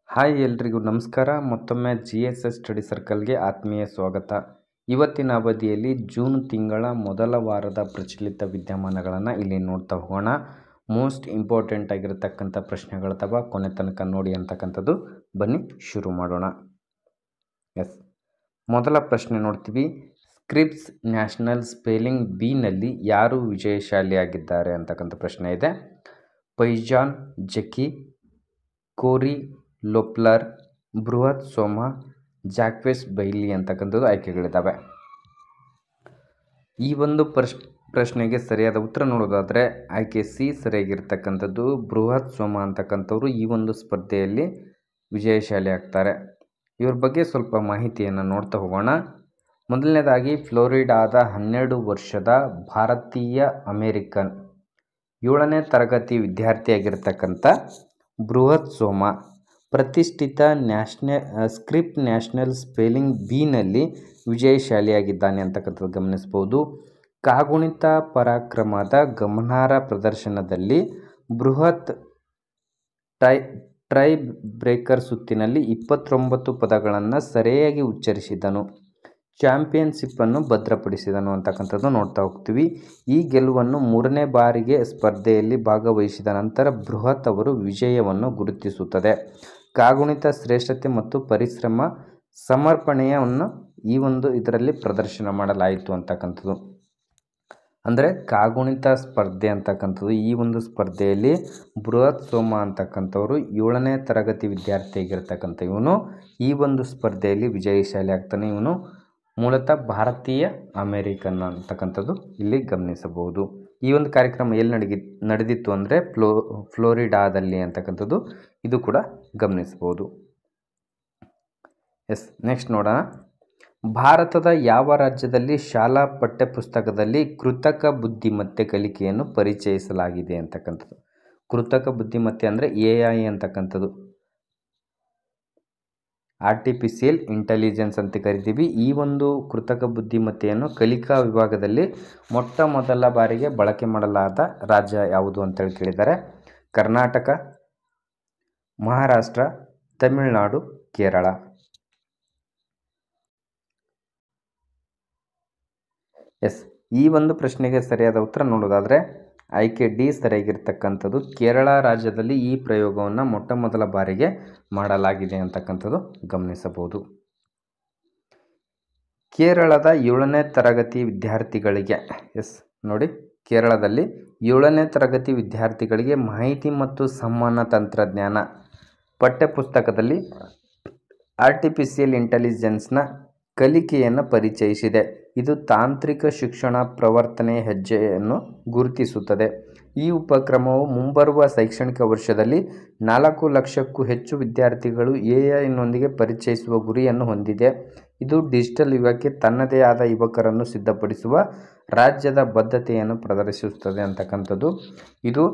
Hi ಎಲ್ರಿಗೂ ನಮಸ್ಕಾರ. ಮತ್ತೊಮ್ಮೆ GSS ಸ್ಟಡಿ ಸರ್ಕಲ್ಗೆ ಆತ್ಮೀಯ ಸ್ವಾಗತ. ಇವತ್ತಿನ ಅವಧಿಯಲ್ಲಿ ಜೂನ್ ತಿಂಗಳ ಮೊದಲ ವಾರದ ಪ್ರಚಲಿತ ವಿದ್ಯಮಾನಗಳನ್ನು ಇಲ್ಲಿ ನೋಡ್ತಾ ಹೋಗೋಣ. ಮೋಸ್ಟ್ ಇಂಪಾರ್ಟೆಂಟ್ ಆಗಿರತಕ್ಕಂಥ ಪ್ರಶ್ನೆಗಳತವ ಕೊನೆ ತನಕ ನೋಡಿ ಅಂತಕ್ಕಂಥದ್ದು. ಬನ್ನಿ ಶುರು ಮಾಡೋಣ. ಮೊದಲ ಪ್ರಶ್ನೆ ನೋಡ್ತೀವಿ. ಸ್ಕ್ರಿಪ್ಸ್ ನ್ಯಾಷನಲ್ ಸ್ಪೆಲ್ಲಿಂಗ್ ಬಿನಲ್ಲಿ ಯಾರು ವಿಜಯಶಾಲಿಯಾಗಿದ್ದಾರೆ ಅಂತಕ್ಕಂಥ ಪ್ರಶ್ನೆ ಇದೆ. ಫೈಜಾನ್ ಜಕಿ, ಕೋರಿ ಲೋಪ್ಲರ್, ಬೃಹತ್ ಸೋಮ, ಜಾಕ್ವೆಸ್ ಬೈಲಿ ಅಂತಕ್ಕಂಥದ್ದು ಆಯ್ಕೆಗಳಿದ್ದಾವೆ. ಈ ಒಂದು ಪ್ರಶ್ನೆಗೆ ಸರಿಯಾದ ಉತ್ತರ ನೋಡೋದಾದರೆ ಆಯ್ಕೆ ಸಿ ಸರಿಯಾಗಿರ್ತಕ್ಕಂಥದ್ದು. ಬೃಹತ್ ಸೋಮ ಅಂತಕ್ಕಂಥವ್ರು ಈ ಒಂದು ಸ್ಪರ್ಧೆಯಲ್ಲಿ ವಿಜಯಶಾಲಿ ಆಗ್ತಾರೆ. ಇವ್ರ ಬಗ್ಗೆ ಸ್ವಲ್ಪ ಮಾಹಿತಿಯನ್ನು ನೋಡ್ತಾ ಹೋಗೋಣ. ಮೊದಲನೇದಾಗಿ ಫ್ಲೋರಿಡಾದ 12 ವರ್ಷದ ಭಾರತೀಯ ಅಮೇರಿಕನ್ 7ನೇ ತರಗತಿ ವಿದ್ಯಾರ್ಥಿಯಾಗಿರ್ತಕ್ಕಂಥ ಬೃಹತ್ ಸೋಮ ಪ್ರತಿಷ್ಠಿತ ಸ್ಕ್ರಿಪ್ಟ್ ನ್ಯಾಷನಲ್ ಸ್ಪೆಲ್ಲಿಂಗ್ ಬಿನಲ್ಲಿ ವಿಜಯಶಾಲಿಯಾಗಿದ್ದಾನೆ ಅಂತಕ್ಕಂಥದ್ದು ಗಮನಿಸ್ಬೋದು. ಕಾಗುಣಿತ ಪರಾಕ್ರಮದ ಗಮನಾರ್ಹ ಪ್ರದರ್ಶನದಲ್ಲಿ ಬೃಹತ್ ಟ್ರೈ ಬ್ರೇಕರ್ ಸುತ್ತಿನಲ್ಲಿ 29 ಪದಗಳನ್ನು ಸರಿಯಾಗಿ ಉಚ್ಚರಿಸಿದನು. ಚಾಂಪಿಯನ್ಶಿಪ್ಪನ್ನು ಭದ್ರಪಡಿಸಿದನು ಅಂತಕ್ಕಂಥದ್ದು ನೋಡ್ತಾ ಹೋಗ್ತೀವಿ. ಈ ಗೆಲುವನ್ನು 3ನೇ ಬಾರಿಗೆ ಸ್ಪರ್ಧೆಯಲ್ಲಿ ಭಾಗವಹಿಸಿದ ನಂತರ ಬೃಹತ್ ಅವರು ವಿಜಯವನ್ನು ಗುರುತಿಸುತ್ತದೆ. ಕಾಗುಣಿತ ಶ್ರೇಷ್ಠತೆ ಮತ್ತು ಪರಿಶ್ರಮ ಸಮರ್ಪಣೆಯನ್ನು ಈ ಒಂದು ಇದರಲ್ಲಿ ಪ್ರದರ್ಶನ ಮಾಡಲಾಯಿತು ಅಂತಕ್ಕಂಥದ್ದು. ಅಂದರೆ ಕಾಗುಣಿತ ಸ್ಪರ್ಧೆ ಅಂತಕ್ಕಂಥದ್ದು ಈ ಒಂದು ಸ್ಪರ್ಧೆಯಲ್ಲಿ ಬೃಹತ್ ಸೋಮ ಅಂತಕ್ಕಂಥವ್ರು 7ನೇ ತರಗತಿ ವಿದ್ಯಾರ್ಥಿಯಾಗಿರ್ತಕ್ಕಂಥ ಇವನು ಈ ಒಂದು ಸ್ಪರ್ಧೆಯಲ್ಲಿ ವಿಜಯಶಾಲಿ ಆಗ್ತಾನೆ. ಇವನು ಮೂಲತಃ ಭಾರತೀಯ ಅಮೇರಿಕನ್ ಅಂತಕ್ಕಂಥದ್ದು ಇಲ್ಲಿ ಗಮನಿಸಬಹುದು. ಈ ಒಂದು ಕಾರ್ಯಕ್ರಮ ಎಲ್ಲಿ ನಡೆದಿತ್ತು ಅಂದರೆ ಫ್ಲೋರಿಡಾದಲ್ಲಿ ಅಂತಕ್ಕಂಥದ್ದು ಇದು ಕೂಡ ಗಮನಿಸಬಹುದು. ನೆಕ್ಸ್ಟ್ ನೋಡೋಣ. ಭಾರತದ ಯಾವ ರಾಜ್ಯದಲ್ಲಿ ಶಾಲಾ ಪಠ್ಯಪುಸ್ತಕದಲ್ಲಿ ಕೃತಕ ಬುದ್ಧಿಮತ್ತೆ ಕಲಿಕೆಯನ್ನು ಪರಿಚಯಿಸಲಾಗಿದೆ ಅಂತಕ್ಕಂಥದ್ದು. ಕೃತಕ ಬುದ್ಧಿಮತ್ತೆ ಅಂದರೆ AI ಅಂತಕ್ಕಂಥದ್ದು, ಆರ್ಟಿಫಿಷಿಯಲ್ ಇಂಟೆಲಿಜೆನ್ಸ್ ಅಂತ ಕರಿತೀವಿ. ಈ ಒಂದು ಕೃತಕ ಬುದ್ಧಿಮತ್ತೆಯನ್ನು ಕಲಿಕಾ ವಿಭಾಗದಲ್ಲಿ ಮೊಟ್ಟ ಮೊದಲ ಬಾರಿಗೆ ಬಳಕೆ ಮಾಡಲಾದ ರಾಜ್ಯ ಯಾವುದು ಅಂತೇಳಿ ಕೇಳಿದ್ದಾರೆ. ಕರ್ನಾಟಕ, ಮಹಾರಾಷ್ಟ್ರ, ತಮಿಳುನಾಡು, ಕೇರಳ. ಈ ಒಂದು ಪ್ರಶ್ನೆಗೆ ಸರಿಯಾದ ಉತ್ತರ ನೋಡೋದಾದರೆ ಆಯ್ಕೆ ಡಿ ಸರಿಯಾಗಿರ್ತಕ್ಕಂಥದ್ದು. ಕೇರಳ ರಾಜ್ಯದಲ್ಲಿ ಈ ಪ್ರಯೋಗವನ್ನು ಮೊಟ್ಟ ಮೊದಲ ಬಾರಿಗೆ ಮಾಡಲಾಗಿದೆ ಅಂತಕ್ಕಂಥದ್ದು ಗಮನಿಸಬಹುದು. ಕೇರಳದ 7ನೇ ತರಗತಿ ವಿದ್ಯಾರ್ಥಿಗಳಿಗೆ ನೋಡಿ, ಕೇರಳದಲ್ಲಿ 7ನೇ ತರಗತಿ ವಿದ್ಯಾರ್ಥಿಗಳಿಗೆ ಮಾಹಿತಿ ಮತ್ತು ಸಂವಹನ ತಂತ್ರಜ್ಞಾನ ಪಠ್ಯಪುಸ್ತಕದಲ್ಲಿ ಆರ್ಟಿಫಿಷಿಯಲ್ ಇಂಟೆಲಿಜೆನ್ಸ್ನ ಕಲಿಕೆಯನ್ನು ಪರಿಚಯಿಸಿದೆ. ಇದು ತಾಂತ್ರಿಕ ಶಿಕ್ಷಣ ಪ್ರವರ್ತನೆಯ ಹೆಜ್ಜೆಯನ್ನು ಗುರುತಿಸುತ್ತದೆ. ಈ ಉಪಕ್ರಮವು ಮುಂಬರುವ ಶೈಕ್ಷಣಿಕ ವರ್ಷದಲ್ಲಿ 4 ಲಕ್ಷಕ್ಕೂ ಹೆಚ್ಚು ವಿದ್ಯಾರ್ಥಿಗಳು AI-ನೊಂದಿಗೆ ಪರಿಚಯಿಸುವ ಗುರಿಯನ್ನು ಹೊಂದಿದೆ. ಇದು ಡಿಜಿಟಲ್ ಯುಗಕ್ಕೆ ತನ್ನದೇ ಆದ ಯುವಕರನ್ನು ಸಿದ್ಧಪಡಿಸುವ ರಾಜ್ಯದ ಬದ್ಧತೆಯನ್ನು ಪ್ರದರ್ಶಿಸುತ್ತದೆ ಅಂತಕ್ಕಂಥದ್ದು. ಇದು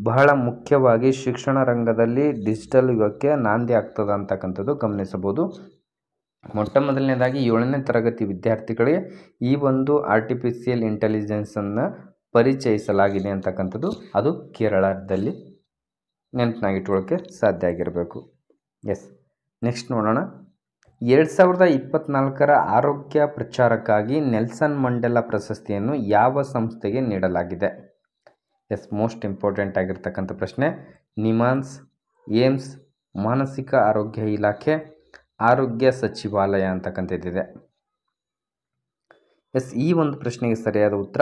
ಬಹಳ ಮುಖ್ಯವಾಗಿ ಶಿಕ್ಷಣ ರಂಗದಲ್ಲಿ ಡಿಜಿಟಲ್ ಯುಗಕ್ಕೆ ನಾಂದಿ ಆಗ್ತದೆ ಅಂತಕ್ಕಂಥದ್ದು ಗಮನಿಸಬಹುದು. ಮೊಟ್ಟ ಮೊದಲನೇದಾಗಿ 7ನೇ ತರಗತಿ ವಿದ್ಯಾರ್ಥಿಗಳಿಗೆ ಈ ಒಂದು ಆರ್ಟಿಫಿಷಿಯಲ್ ಇಂಟೆಲಿಜೆನ್ಸನ್ನು ಪರಿಚಯಿಸಲಾಗಿದೆ ಅಂತಕ್ಕಂಥದ್ದು ಅದು ಕೇರಳದಲ್ಲಿ ನೆನಪಿನಾಗಿಟ್ಕೊಳ್ಳೋಕ್ಕೆ ಸಾಧ್ಯ ಆಗಿರಬೇಕು. ನೆಕ್ಸ್ಟ್ ನೋಡೋಣ. 2024ರ ಆರೋಗ್ಯ ಪ್ರಚಾರಕ್ಕಾಗಿ ನೆಲ್ಸನ್ ಮಂಡೆಲಾ ಪ್ರಶಸ್ತಿಯನ್ನು ಯಾವ ಸಂಸ್ಥೆಗೆ ನೀಡಲಾಗಿದೆ? ಮೋಸ್ಟ್ ಇಂಪಾರ್ಟೆಂಟ್ ಆಗಿರ್ತಕ್ಕಂಥ ಪ್ರಶ್ನೆ. ನಿಮಾನ್ಸ್, ಏಮ್ಸ್, ಮಾನಸಿಕ ಆರೋಗ್ಯ ಇಲಾಖೆ, ಆರೋಗ್ಯ ಸಚಿವಾಲಯ ಅಂತಕ್ಕಂಥದ್ದಿದೆ. ಈ ಒಂದು ಪ್ರಶ್ನೆಗೆ ಸರಿಯಾದ ಉತ್ತರ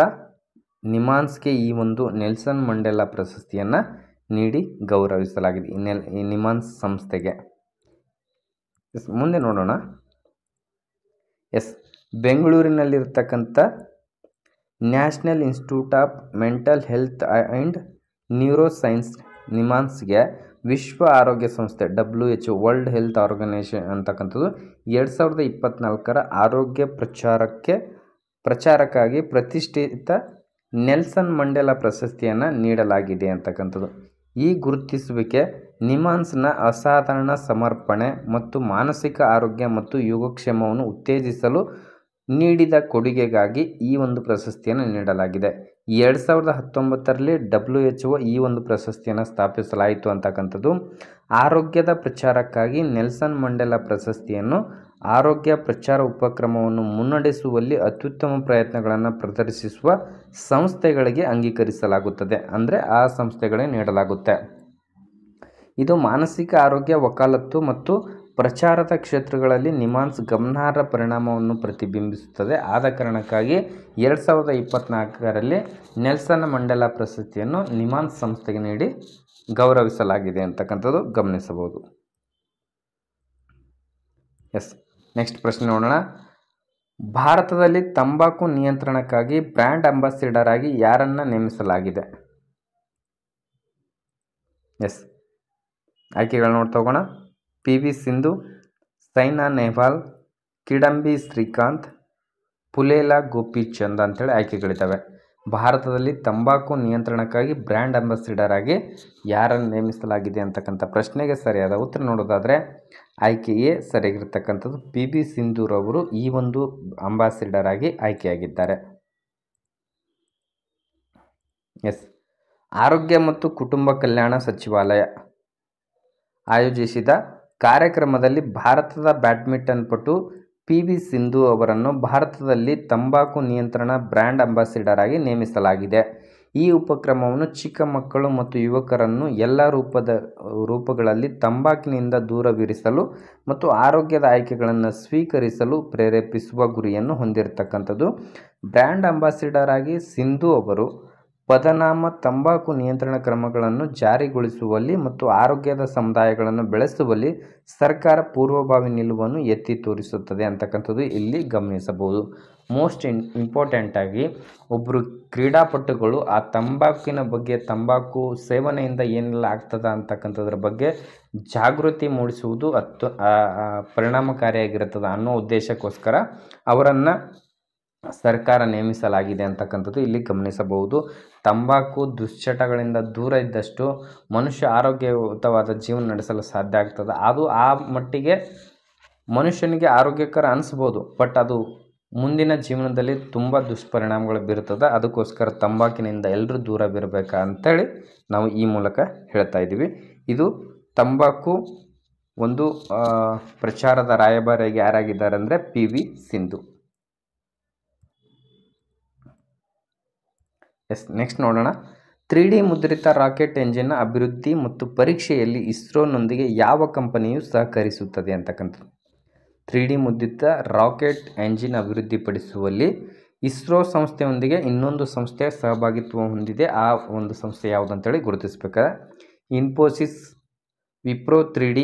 ನಿಮಾನ್ಸ್ಗೆ ಈ ಒಂದು ನೆಲ್ಸನ್ ಮಂಡೆಲಾ ಪ್ರಶಸ್ತಿಯನ್ನು ನೀಡಿ ಗೌರವಿಸಲಾಗಿದೆ ಈ ನಿಮಾನ್ಸ್ ಸಂಸ್ಥೆಗೆ. ಮುಂದೆ ನೋಡೋಣ. ಬೆಂಗಳೂರಿನಲ್ಲಿರ್ತಕ್ಕಂಥ national institute of mental health and neuroscience ನಿಮಾನ್ಸ್ಗೆ ವಿಶ್ವ ಆರೋಗ್ಯ ಸಂಸ್ಥೆ WHO ವರ್ಲ್ಡ್ ಹೆಲ್ತ್ ಆರ್ಗನೈಸೇಷನ್ ಅಂತಕ್ಕಂಥದ್ದು 2024ರ ಆರೋಗ್ಯ ಪ್ರಚಾರಕ್ಕಾಗಿ ಪ್ರತಿಷ್ಠಿತ ನೆಲ್ಸನ್ ಮಂಡೆಲಾ ಪ್ರಶಸ್ತಿಯನ್ನು ನೀಡಲಾಗಿದೆ ಅಂತಕ್ಕಂಥದ್ದು. ಈ ಗುರುತಿಸುವಿಕೆ ನಿಮಾನ್ಸ್ನ ಅಸಾಧಾರಣ ಸಮರ್ಪಣೆ ಮತ್ತು ಮಾನಸಿಕ ಆರೋಗ್ಯ ಮತ್ತು ಯೋಗಕ್ಷೇಮವನ್ನು ಉತ್ತೇಜಿಸಲು ನೀಡಿದ ಕೊಡುಗೆಗಾಗಿ ಈ ಒಂದು ಪ್ರಶಸ್ತಿಯನ್ನು ನೀಡಲಾಗಿದೆ. 2019ರಲ್ಲಿ WHO ಈ ಒಂದು ಪ್ರಶಸ್ತಿಯನ್ನು ಸ್ಥಾಪಿಸಲಾಯಿತು ಅಂತಕ್ಕಂಥದ್ದು. ಆರೋಗ್ಯದ ಪ್ರಚಾರಕ್ಕಾಗಿ ನೆಲ್ಸನ್ ಮಂಡೇಲಾ ಪ್ರಶಸ್ತಿಯನ್ನು ಆರೋಗ್ಯ ಪ್ರಚಾರ ಉಪಕ್ರಮವನ್ನು ಮುನ್ನಡೆಸುವಲ್ಲಿ ಅತ್ಯುತ್ತಮ ಪ್ರಯತ್ನಗಳನ್ನು ಪ್ರದರ್ಶಿಸುವ ಸಂಸ್ಥೆಗಳಿಗೆ ಅಂಗೀಕರಿಸಲಾಗುತ್ತದೆ, ಅಂದರೆ ಆ ಸಂಸ್ಥೆಗಳಿಗೆ ನೀಡಲಾಗುತ್ತೆ. ಇದು ಮಾನಸಿಕ ಆರೋಗ್ಯ, ವಕಾಲತ್ತು ಮತ್ತು ಪ್ರಚಾರದ ಕ್ಷೇತ್ರಗಳಲ್ಲಿ ನಿಮಾನ್ಸ್ ಗಮನಾರ್ಹ ಪರಿಣಾಮವನ್ನು ಪ್ರತಿಬಿಂಬಿಸುತ್ತದೆ. ಆದ ಕಾರಣಕ್ಕಾಗಿ 2024ರಲ್ಲಿ ನೆಲ್ಸನ್ ಮಂಡೇಲಾ ಪ್ರಶಸ್ತಿಯನ್ನು ನಿಮಾನ್ಸ್ ಸಂಸ್ಥೆಗೆ ನೀಡಿ ಗೌರವಿಸಲಾಗಿದೆ ಅಂತಕ್ಕಂಥದ್ದು ಗಮನಿಸಬಹುದು. ನೆಕ್ಸ್ಟ್ ಪ್ರಶ್ನೆ ನೋಡೋಣ. ಭಾರತದಲ್ಲಿ ತಂಬಾಕು ನಿಯಂತ್ರಣಕ್ಕಾಗಿ ಬ್ರ್ಯಾಂಡ್ ಅಂಬಾಸಿಡರ್ ಆಗಿ ಯಾರನ್ನು ನೇಮಿಸಲಾಗಿದೆ? ಆಯ್ಕೆಗಳು ನೋಡ್ತಾ ಹೋಗೋಣ. PV ಸಿಂಧು, ಸೈನಾ ನೆಹ್ವಾಲ್, ಕಿಡಂಬಿ ಶ್ರೀಕಾಂತ್, ಪುಲೇಲಾ ಗೋಪಿಚಂದ್ ಅಂತೇಳಿ ಆಯ್ಕೆಗಳಿದ್ದಾವೆ. ಭಾರತದಲ್ಲಿ ತಂಬಾಕು ನಿಯಂತ್ರಣಕ್ಕಾಗಿ ಬ್ರ್ಯಾಂಡ್ ಅಂಬಾಸಿಡರ್ ಆಗಿ ಯಾರನ್ನು ನೇಮಿಸಲಾಗಿದೆ ಅಂತಕ್ಕಂಥ ಪ್ರಶ್ನೆಗೆ ಸರಿಯಾದ ಉತ್ತರ ನೋಡೋದಾದರೆ ಆಯ್ಕೆ ಎ ಸರಿಯಾಗಿರ್ತಕ್ಕಂಥದ್ದು. PV ಸಿಂಧೂರವರು ಈ ಒಂದು ಅಂಬಾಸಿಡರ್ ಆಗಿ ಆಯ್ಕೆಯಾಗಿದ್ದಾರೆ. ಆರೋಗ್ಯ ಮತ್ತು ಕುಟುಂಬ ಕಲ್ಯಾಣ ಸಚಿವಾಲಯ ಆಯೋಜಿಸಿದ ಕಾರ್ಯಕ್ರಮದಲ್ಲಿ ಭಾರತದ ಬ್ಯಾಡ್ಮಿಂಟನ್ ಪಟು PV ಸಿಂಧು ಅವರನ್ನು ಭಾರತದಲ್ಲಿ ತಂಬಾಕು ನಿಯಂತ್ರಣ ಬ್ರ್ಯಾಂಡ್ ಅಂಬಾಸಿಡರ್ ಆಗಿ ನೇಮಿಸಲಾಗಿದೆ. ಈ ಉಪಕ್ರಮವನ್ನು ಚಿಕ್ಕ ಮಕ್ಕಳು ಮತ್ತು ಯುವಕರನ್ನು ಎಲ್ಲ ರೂಪಗಳಲ್ಲಿ ತಂಬಾಕಿನಿಂದ ದೂರವಿರಿಸಲು ಮತ್ತು ಆರೋಗ್ಯದ ಆಯ್ಕೆಗಳನ್ನು ಸ್ವೀಕರಿಸಲು ಪ್ರೇರೇಪಿಸುವ ಗುರಿಯನ್ನು ಹೊಂದಿರತಕ್ಕಂಥದ್ದು. ಬ್ರ್ಯಾಂಡ್ ಅಂಬಾಸಿಡರ್ ಆಗಿ ಸಿಂಧು ಅವರು ಪದನಾಮ ತಂಬಾಕು ನಿಯಂತ್ರಣ ಕ್ರಮಗಳನ್ನು ಜಾರಿಗೊಳಿಸುವಲ್ಲಿ ಮತ್ತು ಆರೋಗ್ಯದ ಸಮುದಾಯಗಳನ್ನು ಬೆಳೆಸುವಲ್ಲಿ ಸರ್ಕಾರ ಪೂರ್ವಭಾವಿ ನಿಲುವನ್ನು ಎತ್ತಿ ತೋರಿಸುತ್ತದೆ ಅಂತಕ್ಕಂಥದ್ದು ಇಲ್ಲಿ ಗಮನಿಸಬಹುದು. ಮೋಸ್ಟ್ ಇಂಪಾರ್ಟೆಂಟಾಗಿ ಒಬ್ಬರು ಕ್ರೀಡಾಪಟುಗಳು ಆ ತಂಬಾಕಿನ ಬಗ್ಗೆ, ತಂಬಾಕು ಸೇವನೆಯಿಂದ ಏನೆಲ್ಲ ಆಗ್ತದೆ ಅಂತಕ್ಕಂಥದ್ರ ಬಗ್ಗೆ ಜಾಗೃತಿ ಮೂಡಿಸುವುದು ಪರಿಣಾಮಕಾರಿಯಾಗಿರುತ್ತದೆ ಅನ್ನೋ ಉದ್ದೇಶಕ್ಕೋಸ್ಕರ ಅವರನ್ನು ಸರ್ಕಾರ ನೇಮಿಸಲಾಗಿದೆ ಅಂತಕ್ಕಂಥದ್ದು ಇಲ್ಲಿ ಗಮನಿಸಬಹುದು. ತಂಬಾಕು ದುಶ್ಚಟಗಳಿಂದ ದೂರ ಇದ್ದಷ್ಟು ಮನುಷ್ಯ ಆರೋಗ್ಯಯುತವಾದ ಜೀವನ ನಡೆಸಲು ಸಾಧ್ಯ ಆಗ್ತದೆ. ಅದು ಆ ಮಟ್ಟಿಗೆ ಮನುಷ್ಯನಿಗೆ ಆರೋಗ್ಯಕರ ಅನಿಸ್ಬೋದು, ಬಟ್ ಅದು ಮುಂದಿನ ಜೀವನದಲ್ಲಿ ತುಂಬ ದುಷ್ಪರಿಣಾಮಗಳು ಬೀರುತ್ತದೆ. ಅದಕ್ಕೋಸ್ಕರ ತಂಬಾಕಿನಿಂದ ಎಲ್ಲರೂ ದೂರವಿರಬೇಕಾ ಅಂತೇಳಿ ನಾವು ಈ ಮೂಲಕ ಹೇಳ್ತಾ ಇದ್ದೀವಿ. ಇದು ತಂಬಾಕು ಒಂದು ಪ್ರಚಾರದ ರಾಯಭಾರಿಯಾಗಿ ಯಾರಾಗಿದ್ದಾರೆ ಅಂದರೆ PV ಸಿಂಧು. ನೆಕ್ಸ್ಟ್ ನೋಡೋಣ. 3D ಮುದ್ರಿತ ರಾಕೆಟ್ ಎಂಜಿನ್ನ ಅಭಿವೃದ್ಧಿ ಮತ್ತು ಪರೀಕ್ಷೆಯಲ್ಲಿ ಇಸ್ರೋನೊಂದಿಗೆ ಯಾವ ಕಂಪನಿಯು ಸಹಕರಿಸುತ್ತದೆ ಅಂತಕ್ಕಂಥದ್ದು. 3D ಮುದ್ರಿತ ರಾಕೆಟ್ ಎಂಜಿನ್ ಅಭಿವೃದ್ಧಿಪಡಿಸುವಲ್ಲಿ ಇಸ್ರೋ ಸಂಸ್ಥೆಯೊಂದಿಗೆ ಇನ್ನೊಂದು ಸಂಸ್ಥೆ ಸಹಭಾಗಿತ್ವ ಹೊಂದಿದೆ. ಆ ಒಂದು ಸಂಸ್ಥೆ ಯಾವುದಂತೇಳಿ ಗುರುತಿಸಬೇಕಾದ್ರೆ Infosys, Wipro 3D,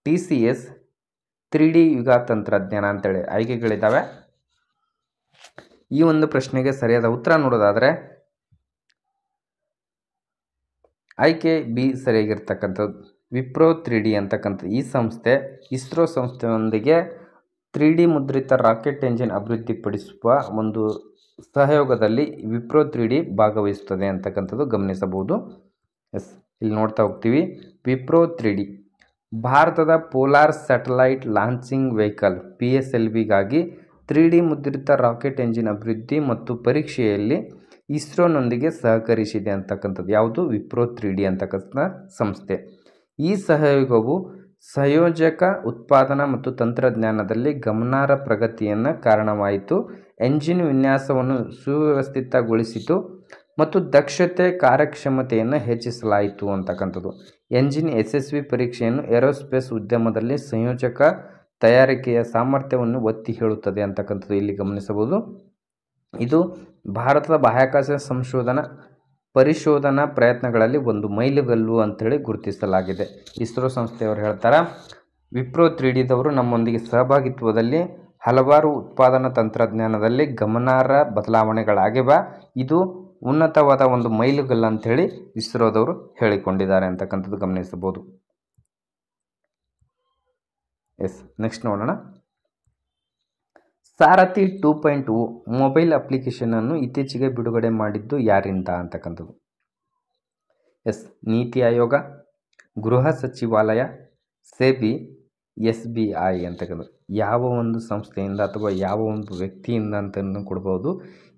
TCS, 3D ಯುಗ ತಂತ್ರಜ್ಞಾನ ಅಂತೇಳಿ ಆಯ್ಕೆಗಳಿದ್ದಾವೆ. ಈ ಒಂದು ಪ್ರಶ್ನೆಗೆ ಸರಿಯಾದ ಉತ್ತರ ನೋಡೋದಾದರೆ ಆಯ್ಕೆ ಬಿ ಸರಿಯಾಗಿರ್ತಕ್ಕಂಥದ್ದು. ವಿಪ್ರೋ 3D ಅಂತಕ್ಕಂಥ ಈ ಸಂಸ್ಥೆ ಇಸ್ರೋ ಸಂಸ್ಥೆಯೊಂದಿಗೆ 3D ಮುದ್ರಿತ ರಾಕೆಟ್ ಎಂಜಿನ್ ಅಭಿವೃದ್ಧಿಪಡಿಸುವ ಒಂದು ಸಹಯೋಗದಲ್ಲಿ ವಿಪ್ರೋ 3D ಭಾಗವಹಿಸುತ್ತದೆ ಅಂತಕ್ಕಂಥದ್ದು ಗಮನಿಸಬಹುದು. ಇಲ್ಲಿ ನೋಡ್ತಾ ಹೋಗ್ತೀವಿ. ವಿಪ್ರೋ 3D ಭಾರತದ ಪೋಲಾರ್ ಸ್ಯಾಟಲೈಟ್ ಲಾಂಚಿಂಗ್ ವೆಹಿಕಲ್ PSLVಗಾಗಿ 3D ಮುದ್ರಿತ ರಾಕೆಟ್ ಎಂಜಿನ್ ಅಭಿವೃದ್ಧಿ ಮತ್ತು ಪರೀಕ್ಷೆಯಲ್ಲಿ ಇಸ್ರೋನೊಂದಿಗೆ ಸಹಕರಿಸಿದೆ ಅಂತಕ್ಕಂಥದ್ದು ಯಾವುದು? ವಿಪ್ರೋ 3D ಅಂತಕ್ಕಂಥ ಸಂಸ್ಥೆ. ಈ ಸಹಯೋಗವು ಸಂಯೋಜಕ ಉತ್ಪಾದನಾ ಮತ್ತು ತಂತ್ರಜ್ಞಾನದಲ್ಲಿ ಗಮನಾರ್ಹ ಪ್ರಗತಿಯನ್ನು ಕಾರಣವಾಯಿತು, ಎಂಜಿನ್ ವಿನ್ಯಾಸವನ್ನು ಸುವ್ಯವಸ್ಥಿತಗೊಳಿಸಿತು ಮತ್ತು ದಕ್ಷತೆ ಕಾರ್ಯಕ್ಷಮತೆಯನ್ನು ಹೆಚ್ಚಿಸಲಾಯಿತು ಅಂತಕ್ಕಂಥದ್ದು. ಎಂಜಿನ್ ಯಶಸ್ವಿ ಪರೀಕ್ಷೆಯನ್ನು ಏರೋಸ್ಪೇಸ್ ಉದ್ಯಮದಲ್ಲಿ ಸಂಯೋಜಕ ತಯಾರಿಕೆಯ ಸಾಮರ್ಥ್ಯವನ್ನು ಒತ್ತಿ ಹೇಳುತ್ತದೆ ಅಂತಕ್ಕಂಥದ್ದು ಇಲ್ಲಿ ಗಮನಿಸಬಹುದು. ಇದು ಭಾರತದ ಬಾಹ್ಯಾಕಾಶ ಪರಿಶೋಧನಾ ಪ್ರಯತ್ನಗಳಲ್ಲಿ ಒಂದು ಮೈಲುಗಲ್ಲು ಅಂತೇಳಿ ಗುರುತಿಸಲಾಗಿದೆ. ಇಸ್ರೋ ಸಂಸ್ಥೆಯವರು ಹೇಳ್ತಾರೆ, ವಿಪ್ರೋ 3Dದವರು ನಮ್ಮೊಂದಿಗೆ ಸಹಭಾಗಿತ್ವದಲ್ಲಿ ಹಲವಾರು ಉತ್ಪಾದನಾ ತಂತ್ರಜ್ಞಾನದಲ್ಲಿ ಗಮನಾರ್ಹ ಬದಲಾವಣೆಗಳಾಗಿವೆ. ಇದು ಉನ್ನತವಾದ ಒಂದು ಮೈಲುಗಲ್ಲು ಅಂಥೇಳಿ ಇಸ್ರೋದವರು ಹೇಳಿಕೊಂಡಿದ್ದಾರೆ ಅಂತಕ್ಕಂಥದ್ದು ಗಮನಿಸಬಹುದು. ನೆಕ್ಸ್ಟ್ ನೋಡೋಣ. ಸಾರಥಿ 2.0 ಮೊಬೈಲ್ ಅಪ್ಲಿಕೇಶನನ್ನು ಇತ್ತೀಚೆಗೆ ಬಿಡುಗಡೆ ಮಾಡಿದ್ದು ಯಾರಿಂದ ಅಂತಕ್ಕಂಥದ್ದು. ನೀತಿ ಆಯೋಗ, ಗೃಹ ಸಚಿವಾಲಯ, ಸೆಬಿ, SBI ಅಂತಕ್ಕಂಥದ್ದು ಯಾವ ಒಂದು ಸಂಸ್ಥೆಯಿಂದ ಅಥವಾ ಯಾವ ಒಂದು ವ್ಯಕ್ತಿಯಿಂದ ಅಂತಲೂ ಕೊಡ್ಬೋದು.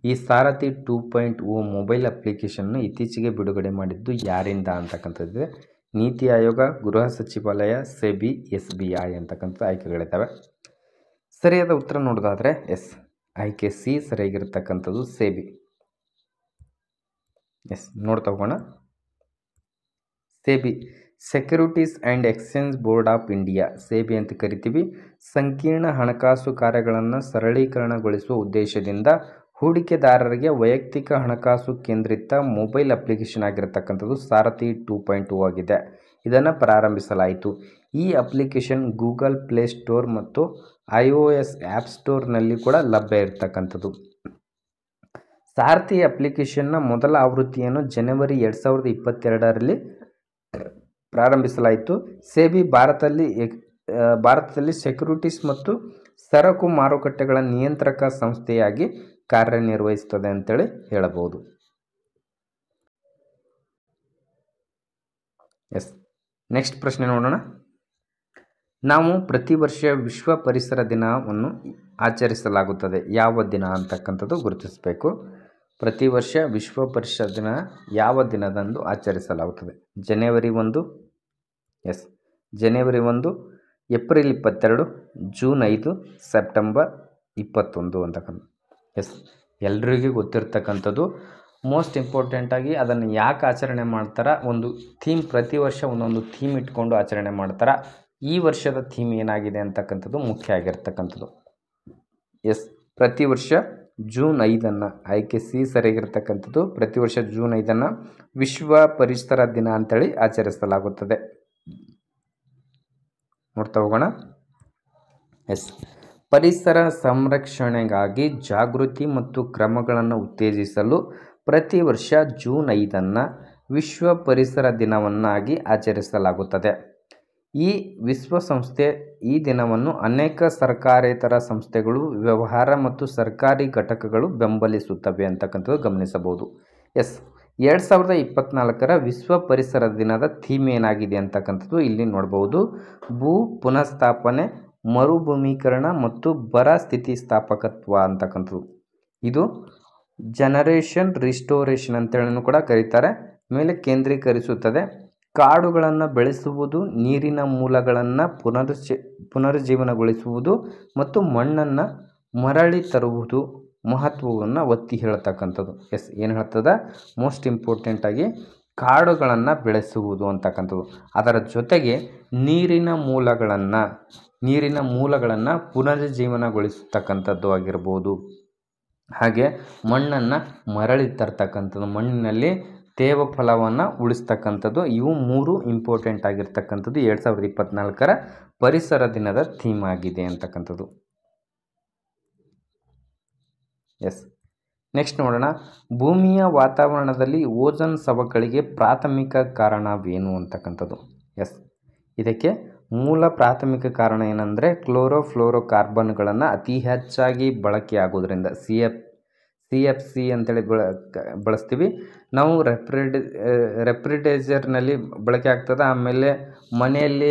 ಈ ಸಾರಥಿ 2.0 ಮೊಬೈಲ್ ಅಪ್ಲಿಕೇಶನ್ನು ಇತ್ತೀಚೆಗೆ ಬಿಡುಗಡೆ ಮಾಡಿದ್ದು ಯಾರಿಂದ ಅಂತಕ್ಕಂಥದ್ದಿದೆ. ನೀತಿ ಆಯೋಗ, ಗೃಹ ಸಚಿವಾಲಯ, ಸೆಬಿ, SBI ಅಂತಕ್ಕಂಥ ಆಯ್ಕೆಗಳಿದ್ದಾವೆ. ಸರಿಯಾದ ಉತ್ತರ ನೋಡೋದಾದರೆ ಆಯ್ಕೆ ಸಿ ಸರಿಯಾಗಿರ್ತಕ್ಕಂಥದ್ದು ಸೆಬಿ. ನೋಡ್ತಾ ಹೋಗೋಣ. SEBI securities and exchange board of India, SEBI ಅಂತ ಕರಿತೀವಿ. ಸಂಕೀರ್ಣ ಹಣಕಾಸು ಕಾರ್ಯಗಳನ್ನು ಸರಳೀಕರಣಗೊಳಿಸುವ ಉದ್ದೇಶದಿಂದ ಹೂಡಿಕೆದಾರರಿಗೆ ವೈಯಕ್ತಿಕ ಹಣಕಾಸು ಕೇಂದ್ರಿತ ಮೊಬೈಲ್ ಅಪ್ಲಿಕೇಶನ್ ಆಗಿರತಕ್ಕಂಥದ್ದು ಸಾರಥಿ 2.0 ಆಗಿದೆ. ಇದನ್ನು ಪ್ರಾರಂಭಿಸಲಾಯಿತು. ಈ ಅಪ್ಲಿಕೇಶನ್ ಗೂಗಲ್ ಪ್ಲೇಸ್ಟೋರ್ ಮತ್ತು iOS ಆ್ಯಪ್ ಸ್ಟೋರ್ನಲ್ಲಿ ಕೂಡ ಲಭ್ಯ ಇರತಕ್ಕಂಥದ್ದು. ಸಾರಥಿ ಅಪ್ಲಿಕೇಶನ್ನ ಮೊದಲ ಆವೃತ್ತಿಯನ್ನು ಜನವರಿ 2022ರಲ್ಲಿ ಪ್ರಾರಂಭಿಸಲಾಯಿತು. ಸೆಬಿ ಭಾರತದಲ್ಲಿ ಸೆಕ್ಯೂರಿಟೀಸ್ ಮತ್ತು ಸರಕು ಮಾರುಕಟ್ಟೆಗಳ ನಿಯಂತ್ರಕ ಸಂಸ್ಥೆಯಾಗಿ ಕಾರ್ಯನಿರ್ವಹಿಸುತ್ತದೆ ಅಂತೇಳಿ ಹೇಳಬಹುದು. ನೆಕ್ಸ್ಟ್ ಪ್ರಶ್ನೆ ನೋಡೋಣ. ನಾವು ಪ್ರತಿ ವರ್ಷ ವಿಶ್ವ ಪರಿಸರ ದಿನವನ್ನು ಆಚರಿಸಲಾಗುತ್ತದೆ. ಯಾವ ದಿನ ಅಂತಕ್ಕಂಥದ್ದು ಗುರುತಿಸಬೇಕು. ಪ್ರತಿ ವರ್ಷ ವಿಶ್ವ ಪರಿಸರ ದಿನ ಯಾವ ದಿನದಂದು ಆಚರಿಸಲಾಗುತ್ತದೆ? ಜನವರಿ 1, ಜನವರಿ 1, ಏಪ್ರಿಲ್ 22, ಜೂನ್ 5, ಸೆಪ್ಟೆಂಬರ್ 21 ಅಂತಕ್ಕಂಥ. ಎಲ್ರಿಗೂ ಗೊತ್ತಿರ್ತಕ್ಕಂಥದ್ದು. ಮೋಸ್ಟ್ ಇಂಪಾರ್ಟೆಂಟಾಗಿ ಅದನ್ನು ಯಾಕೆ ಆಚರಣೆ ಮಾಡ್ತಾರೆ, ಒಂದು ಥೀಮ್, ಪ್ರತಿ ವರ್ಷ ಒಂದೊಂದು ಥೀಮ್ ಇಟ್ಕೊಂಡು ಆಚರಣೆ ಮಾಡ್ತಾರೆ. ಈ ವರ್ಷದ ಥೀಮ್ ಏನಾಗಿದೆ ಅಂತಕ್ಕಂಥದ್ದು ಮುಖ್ಯ ಆಗಿರ್ತಕ್ಕಂಥದ್ದು. ಪ್ರತಿ ವರ್ಷ ಜೂನ್ 5 ಆಯ್ಕೆ ಸಿ ಸರಿಯಾಗಿರ್ತಕ್ಕಂಥದ್ದು. ಪ್ರತಿ ವರ್ಷ ಜೂನ್ 5 ವಿಶ್ವ ಪರಿಸರ ದಿನ ಅಂತೇಳಿ ಆಚರಿಸಲಾಗುತ್ತದೆ. ನೋಡ್ತಾ ಹೋಗೋಣ. ಪರಿಸರ ಸಂರಕ್ಷಣೆಗಾಗಿ ಜಾಗೃತಿ ಮತ್ತು ಕ್ರಮಗಳನ್ನು ಉತ್ತೇಜಿಸಲು ಪ್ರತಿ ವರ್ಷ ಜೂನ್ 5 ವಿಶ್ವ ಪರಿಸರ ದಿನವನ್ನಾಗಿ ಆಚರಿಸಲಾಗುತ್ತದೆ. ಈ ವಿಶ್ವಸಂಸ್ಥೆ ಈ ದಿನವನ್ನು ಅನೇಕ ಸರ್ಕಾರೇತರ ಸಂಸ್ಥೆಗಳು, ವ್ಯವಹಾರ ಮತ್ತು ಸರ್ಕಾರಿ ಘಟಕಗಳು ಬೆಂಬಲಿಸುತ್ತವೆ ಅಂತಕ್ಕಂಥದ್ದು ಗಮನಿಸಬಹುದು. 2024ರ ವಿಶ್ವ ಪರಿಸರ ದಿನದ ಥೀಮ್ ಏನಾಗಿದೆ ಅಂತಕ್ಕಂಥದ್ದು ಇಲ್ಲಿ ನೋಡಬಹುದು. ಭೂ ಪುನಃಸ್ಥಾಪನೆ, ಮರುಭೂಮೀಕರಣ ಮತ್ತು ಬರ ಸ್ಥಿತಿಸ್ಥಾಪಕತ್ವ ಅಂತಕ್ಕಂಥದ್ದು. ಇದು ಜನರೇಷನ್ ರಿಸ್ಟೋರೇಷನ್ ಅಂತೇಳಿ ಕೂಡ ಕರೀತಾರೆ. ಮೇಲೆ ಕೇಂದ್ರೀಕರಿಸುತ್ತದೆ. ಕಾಡುಗಳನ್ನು ಬೆಳೆಸುವುದು, ನೀರಿನ ಮೂಲಗಳನ್ನು ಪುನರುಜ್ಜೀವನಗೊಳಿಸುವುದು ಮತ್ತು ಮಣ್ಣನ್ನು ಮರಳಿ ತರುವುದು ಮಹತ್ವವನ್ನು ಒತ್ತಿ ಹೇಳ್ತಕ್ಕಂಥದ್ದು. ಏನು ಹೇಳ್ತದೆ? ಮೋಸ್ಟ್ ಇಂಪಾರ್ಟೆಂಟಾಗಿ ಕಾಡುಗಳನ್ನು ಬೆಳೆಸುವುದು ಅಂತಕ್ಕಂಥದ್ದು. ಅದರ ಜೊತೆಗೆ ನೀರಿನ ಮೂಲಗಳನ್ನು ಪುನರುಜ್ಜೀವನಗೊಳಿಸ್ತಕ್ಕಂಥದ್ದು ಆಗಿರ್ಬೋದು. ಹಾಗೆ ಮಣ್ಣನ್ನು ಮರಳಿ ತರ್ತಕ್ಕಂಥದ್ದು, ಮಣ್ಣಿನಲ್ಲಿ ತೇವ ಫಲವನ್ನು ಉಳಿಸ್ತಕ್ಕಂಥದ್ದು. ಇವು 3 ಇಂಪಾರ್ಟೆಂಟ್ ಆಗಿರ್ತಕ್ಕಂಥದ್ದು 2024ರ ಪರಿಸರ ದಿನದ ಥೀಮ್ ಆಗಿದೆ ಅಂತಕ್ಕಂಥದ್ದು. ನೆಕ್ಸ್ಟ್ ನೋಡೋಣ. ಭೂಮಿಯ ವಾತಾವರಣದಲ್ಲಿ ಓಝೋನ್ ಸವಕಳಿಗೆ ಪ್ರಾಥಮಿಕ ಕಾರಣವೇನು ಅಂತಕ್ಕಂಥದ್ದು. ಇದಕ್ಕೆ ಮೂಲ ಪ್ರಾಥಮಿಕ ಕಾರಣ ಏನಂದರೆ ಕ್ಲೋರೋಫ್ಲೋರೋಕಾರ್ಬನ್ಗಳನ್ನು ಅತಿ ಹೆಚ್ಚಾಗಿ ಬಳಕೆಯಾಗೋದ್ರಿಂದ CFC ಅಂತೇಳಿ ಬಳಸ್ತೀವಿ ನಾವು. ರೆಫ್ರಿಜರೇಟರ್ನಲ್ಲಿ ಬಳಕೆ ಆಗ್ತದೆ. ಆಮೇಲೆ ಮನೆಯಲ್ಲಿ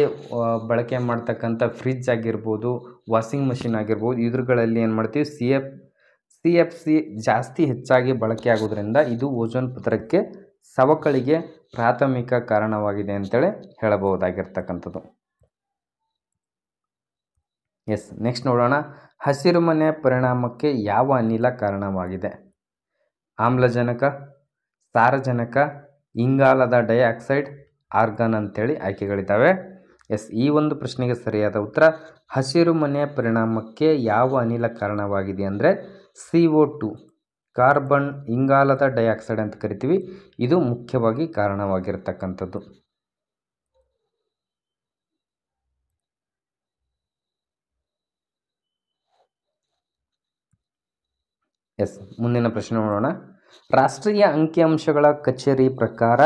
ಬಳಕೆ ಮಾಡ್ತಕ್ಕಂಥ ಫ್ರಿಜ್ ಆಗಿರ್ಬೋದು, ವಾಷಿಂಗ್ ಮಷಿನ್ ಆಗಿರ್ಬೋದು, ಇದ್ರುಗಳಲ್ಲಿ ಏನು ಮಾಡ್ತೀವಿ, CFC ಜಾಸ್ತಿ ಹೆಚ್ಚಾಗಿ ಬಳಕೆ ಆಗೋದ್ರಿಂದ ಇದು ಓಝೋನ್ ಪದರಕ್ಕೆ ಸವಕಳಿಗೆ ಪ್ರಾಥಮಿಕ ಕಾರಣವಾಗಿದೆ ಅಂತೇಳಿ ಹೇಳಬಹುದಾಗಿರ್ತಕ್ಕಂಥದ್ದು. ನೆಕ್ಸ್ಟ್ ನೋಡೋಣ. ಹಸಿರುಮನೆ ಪರಿಣಾಮಕ್ಕೆ ಯಾವ ಅನಿಲ ಕಾರಣವಾಗಿದೆ? ಆಮ್ಲಜನಕ, ಸಾರಜನಕ, ಇಂಗಾಲದ ಡೈಆಕ್ಸೈಡ್, ಆರ್ಗಾನ್ ಅಂತೇಳಿ ಆಯ್ಕೆಗಳಿದ್ದಾವೆ. ಈ ಒಂದು ಪ್ರಶ್ನೆಗೆ ಸರಿಯಾದ ಉತ್ತರ ಹಸಿರುಮನೆ ಪರಿಣಾಮಕ್ಕೆ ಯಾವ ಅನಿಲ ಕಾರಣವಾಗಿದೆ ಅಂದರೆ CO2, ಕಾರ್ಬನ್, ಇಂಗಾಲದ ಡೈಆಕ್ಸೈಡ್ ಅಂತ ಕರಿತೀವಿ. ಇದು ಮುಖ್ಯವಾಗಿ ಕಾರಣವಾಗಿರ್ತಕ್ಕಂಥದ್ದು. ಮುಂದಿನ ಪ್ರಶ್ನೆ ನೋಡೋಣ. ರಾಷ್ಟ್ರೀಯ ಅಂಕಿಅಂಶಗಳ ಕಚೇರಿ ಪ್ರಕಾರ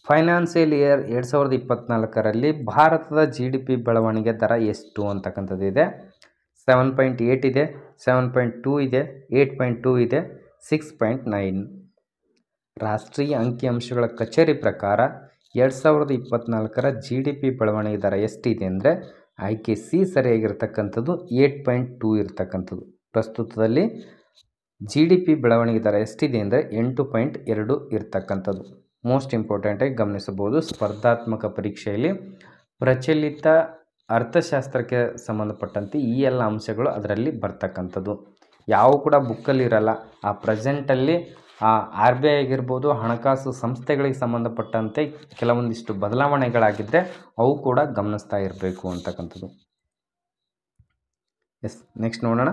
ಫೈನಾನ್ಷಿಯಲ್ ಇಯರ್ 2024ರಲ್ಲಿ ಭಾರತದ GDP ಬೆಳವಣಿಗೆ ದರ ಎಷ್ಟು ಅಂತಕ್ಕಂಥದ್ದು ಇದೆ. 7.8 ಇದೆ, 7.2 ಇದೆ, 8.2 ಇದೆ, 6.9. ರಾಷ್ಟ್ರೀಯ ಅಂಕಿಅಂಶಗಳ ಕಚೇರಿ ಪ್ರಕಾರ 2024ರ GDP ಬೆಳವಣಿಗೆ ದರ ಎಷ್ಟಿದೆ ಅಂದರೆ ಆಯ್ಕೆ ಸಿ ಸರಿಯಾಗಿರ್ತಕ್ಕಂಥದ್ದು 8.2 ಇರ್ತಕ್ಕಂಥದ್ದು. ಪ್ರಸ್ತುತದಲ್ಲಿ GDP ಬೆಳವಣಿಗೆ ದರ ಎಷ್ಟಿದೆ ಅಂದರೆ 8.2 ಇರ್ತಕ್ಕಂಥದ್ದು. ಮೋಸ್ಟ್ ಇಂಪಾರ್ಟೆಂಟಾಗಿ ಗಮನಿಸಬಹುದು. ಸ್ಪರ್ಧಾತ್ಮಕ ಪರೀಕ್ಷೆಯಲ್ಲಿ ಪ್ರಚಲಿತ ಅರ್ಥಶಾಸ್ತ್ರಕ್ಕೆ ಸಂಬಂಧಪಟ್ಟಂತೆ ಈ ಎಲ್ಲ ಅಂಶಗಳು ಅದರಲ್ಲಿ ಬರ್ತಕ್ಕಂಥದ್ದು. ಯಾವ ಕೂಡ ಬುಕ್ಕಲ್ಲಿ ಇರಲ್ಲ. ಆ ಪ್ರೆಸೆಂಟಲ್ಲಿ RBI ಆಗಿರ್ಬೋದು, ಹಣಕಾಸು ಸಂಸ್ಥೆಗಳಿಗೆ ಸಂಬಂಧಪಟ್ಟಂತೆ ಕೆಲವೊಂದಿಷ್ಟು ಬದಲಾವಣೆಗಳಾಗಿದ್ದರೆ ಅವು ಕೂಡ ಗಮನಿಸ್ತಾ ಇರಬೇಕು ಅಂತಕ್ಕಂಥದ್ದು. ನೆಕ್ಸ್ಟ್ ನೋಡೋಣ.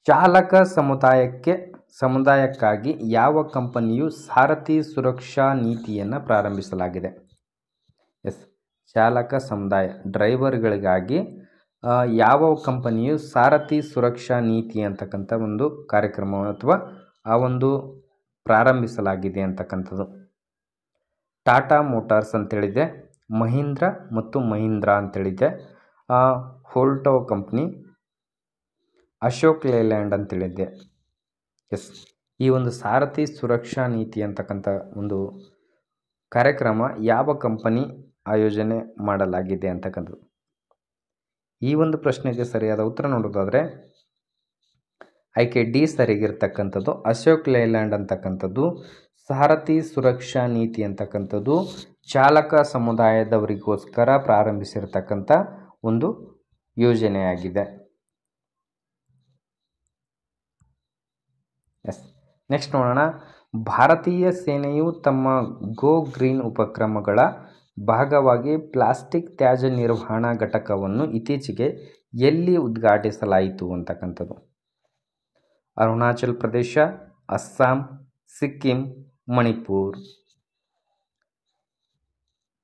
ಚಾಲಕ ಸಮುದಾಯಕ್ಕಾಗಿ ಯಾವ ಕಂಪನಿಯು ಸಾರಥಿ ಸುರಕ್ಷಾ ನೀತಿಯನ್ನು ಪ್ರಾರಂಭಿಸಲಾಗಿದೆ? ಚಾಲಕ ಸಮುದಾಯ ಡ್ರೈವರ್ಗಳಿಗಾಗಿ ಯಾವ ಕಂಪನಿಯು ಸಾರಥಿ ಸುರಕ್ಷಾ ನೀತಿ ಅಂತಕ್ಕಂಥ ಒಂದು ಕಾರ್ಯಕ್ರಮ ಅಥವಾ ಆ ಒಂದು ಪ್ರಾರಂಭಿಸಲಾಗಿದೆ ಅಂತಕ್ಕಂಥದ್ದು. ಟಾಟಾ ಮೋಟಾರ್ಸ್ ಅಂತೇಳಿದೆ, ಮಹೀಂದ್ರ ಮತ್ತು ಮಹೀಂದ್ರಾ ಅಂತೇಳಿದೆ, ಹೋಲ್ಟೋ ಕಂಪ್ನಿ, ಅಶೋಕ್ ಲೇಲ್ಯಾಂಡ್ ಅಂತೇಳಿದೆ. ಈ ಒಂದು ಸಾರಥಿ ಸುರಕ್ಷಾ ನೀತಿ ಅಂತಕ್ಕಂಥ ಒಂದು ಕಾರ್ಯಕ್ರಮ ಯಾವ ಕಂಪನಿ ಆಯೋಜನೆ ಮಾಡಲಾಗಿದೆ ಅಂತಕ್ಕಂಥದ್ದು. ಈ ಒಂದು ಪ್ರಶ್ನೆಗೆ ಸರಿಯಾದ ಉತ್ತರ ನೋಡೋದಾದರೆ ಆಯ್ಕೆ ಡಿ ಸರಿಯಾಗಿರ್ತಕ್ಕಂಥದ್ದು. ಅಶೋಕ್ ಲೇಲ್ಯಾಂಡ್ ಅಂತಕ್ಕಂಥದ್ದು ಸಾರಥಿ ಸುರಕ್ಷಾ ನೀತಿ ಅಂತಕ್ಕಂಥದ್ದು ಚಾಲಕ ಸಮುದಾಯದವರಿಗೋಸ್ಕರ ಪ್ರಾರಂಭಿಸಿರ್ತಕ್ಕಂಥ ಒಂದು ಯೋಜನೆಯಾಗಿದೆ. ನೆಕ್ಸ್ಟ್ ನೋಡೋಣ. ಭಾರತೀಯ ಸೇನೆಯು ತಮ್ಮ ಗೋ ಗ್ರೀನ್ ಉಪಕ್ರಮಗಳ ಭಾಗವಾಗಿ ಪ್ಲಾಸ್ಟಿಕ್ ತ್ಯಾಜ್ಯ ನಿರ್ವಹಣಾ ಘಟಕವನ್ನು ಇತ್ತೀಚೆಗೆ ಎಲ್ಲಿ ಉದ್ಘಾಟಿಸಲಾಯಿತು ಅಂತಕ್ಕಂಥದ್ದು. ಅರುಣಾಚಲ್ ಪ್ರದೇಶ, ಅಸ್ಸಾಂ, ಸಿಕ್ಕಿಂ, ಮಣಿಪುರ್.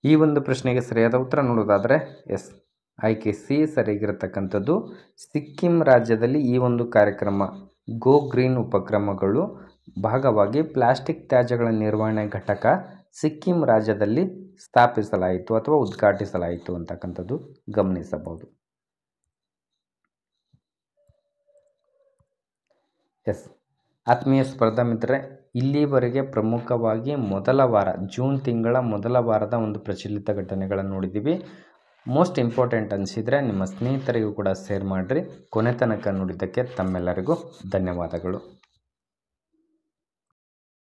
ಈ ಒಂದು ಪ್ರಶ್ನೆಗೆ ಸರಿಯಾದ ಉತ್ತರ ನೋಡೋದಾದರೆ ಆಯ್ಕೆ ಸಿ ಸರಿಯಾಗಿರತಕ್ಕಂಥದ್ದು. ಸಿಕ್ಕಿಂ ರಾಜ್ಯದಲ್ಲಿ ಈ ಒಂದು ಕಾರ್ಯಕ್ರಮ ಗೋ ಗ್ರೀನ್ ಉಪಕ್ರಮಗಳು ಭಾಗವಾಗಿ ಪ್ಲಾಸ್ಟಿಕ್ ತ್ಯಾಜ್ಯಗಳ ನಿರ್ವಹಣೆ ಘಟಕ ಸಿಕ್ಕಿಂ ರಾಜ್ಯದಲ್ಲಿ ಸ್ಥಾಪಿಸಲಾಯಿತು ಅಥವಾ ಉದ್ಘಾಟಿಸಲಾಯಿತು ಅಂತಕ್ಕಂಥದ್ದು ಗಮನಿಸಬಹುದು. ಆತ್ಮೀಯ ಸ್ಪರ್ಧಾ ಮಿತ್ರರೇ, ಇಲ್ಲಿವರೆಗೆ ಪ್ರಮುಖವಾಗಿ ಜೂನ್ ತಿಂಗಳ ಮೊದಲ ವಾರದ ಒಂದು ಪ್ರಚಲಿತ ಘಟನೆಗಳನ್ನು ನೋಡಿದ್ದೀವಿ. ಮೋಸ್ಟ್ ಇಂಪಾರ್ಟೆಂಟ್ ಅನಿಸಿದರೆ ನಿಮ್ಮ ಸ್ನೇಹಿತರಿಗೂ ಕೂಡ ಶೇರ್ ಮಾಡಿರಿ. ಕೊನೆ ತನಕ ನೋಡಿದ್ದಕ್ಕೆ ತಮ್ಮೆಲ್ಲರಿಗೂ ಧನ್ಯವಾದಗಳು.